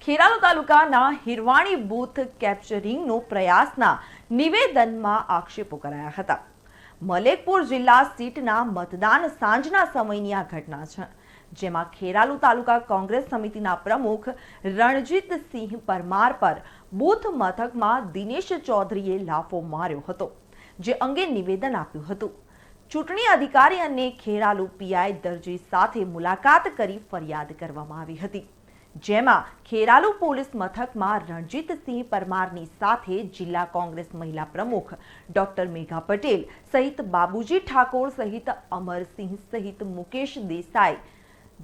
ખેરાલુ તાલુકાના હિરવાણી બૂથ કેપ્ચરિંગનો પ્રયાસના નિવેદનમાં આક્ષેપો કરાયા હતા। મલેકપુર જિલ્લા સીટના મતદાન સાંજના સમયની આ ઘટના છે, જેમાં ખેરાલુ તાલુકા કોંગ્રેસ સમિતિના પ્રમુખ રણજીતસિંહ પરમાર પર બૂથ મથકમાં દિનેશ ચૌધરીએ લાફો માર્યો હતો, જે અંગે નિવેદન આપ્યું હતું। ચૂંટણી અધિકારી અને ખેરાલુ પીઆઈ દરજી સાથે મુલાકાત કરી ફરિયાદ કરવામાં આવી હતી, જેમાં ખેરાલુ પોલીસ મથકમાં રણજીતસિંહ પરમારની સાથે જિલ્લા કોંગ્રેસ મહિલા પ્રમુખ ડોક્ટર મેઘા પટેલ સહિત બાબુજી ઠાકોર સહિત અમરસિંહ સહિત મુકેશ દેસાઈ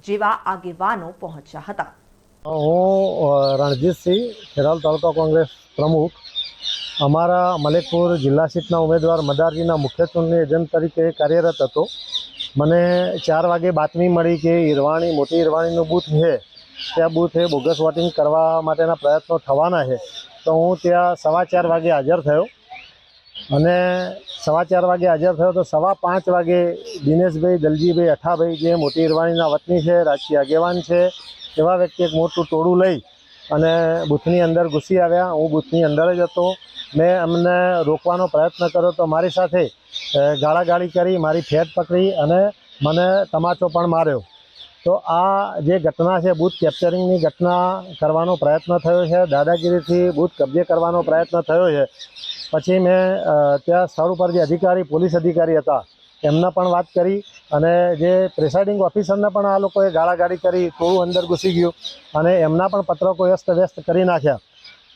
જેવા આગેવાનો પહોંચ્યા હતા। હું રણજીતસિંહ ખેરાલુ તાલુકા કોંગ્રેસ પ્રમુખ અમારા મલેકપુર જિલ્લા સીટના ઉમેદવાર મદારજીના મુખ્ય ચૂંટણી એજન્ટ તરીકે કાર્યરત હતો। મને 4 વાગે બાતમી મળી કે મોટી હિરવાણીનું બૂથ છે, ત્યાં બૂથે બોગસ વોટિંગ કરવા માટેના પ્રયત્નો થવાના છે, તો હું ત્યાં 4:15 વાગે હાજર થયો અને 4:15 વાગે હાજર થયો તો 5:15 વાગે દિનેશભાઈ દલજીભાઈ અઠાભાઈ જે મોટી હિરવાણીના વતની છે, રાજકીય આગેવાન છે, એવા વ્યક્તિ એક મોટું ટોળું લઈ અને બૂથની અંદર ઘૂસી આવ્યા। હું બૂથની અંદર જ હતો। મેં અમને રોકવાનો પ્રયત્ન કર્યો તો મારી સાથે ગાળાગાળી કરી, મારી ફેટ પકડી અને મને તમાચો પણ માર્યો। તો આ જે ઘટના છે, બૂથ કેપ્ચરિંગની ઘટના કરવાનો પ્રયત્ન થયો છે, દાદાગીરીથી બૂથ કબજે કરવાનો પ્રયત્ન થયો છે। પછી મેં ત્યાં સ્થળ ઉપર જે પોલીસ અધિકારી હતા એમના પણ વાત કરી અને જે પ્રિસાઇડિંગ ઓફિસરને પણ આ લોકોએ ગાળાગાળી કરી, થોડું અંદર ઘૂસી ગયું અને એમના પણ પત્રકો વ્યસ્ત કરી નાખ્યા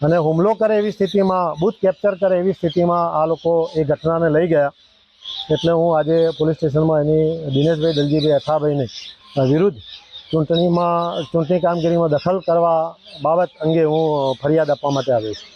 અને હુમલો કરે એવી સ્થિતિમાં, બૂથ કેપ્ચર કરે એવી સ્થિતિમાં આ લોકો એ ઘટનાને લઈ ગયા। એટલે હું આજે પોલીસ સ્ટેશનમાં એની દિનેશભાઈ દલજીભાઈ અઠાભાઈની વિરુદ્ધ ચૂંટણી કામગીરીમાં દખલ કરવા બાબત અંગે હું ફરિયાદ આપવા માટે આવ્યો છું।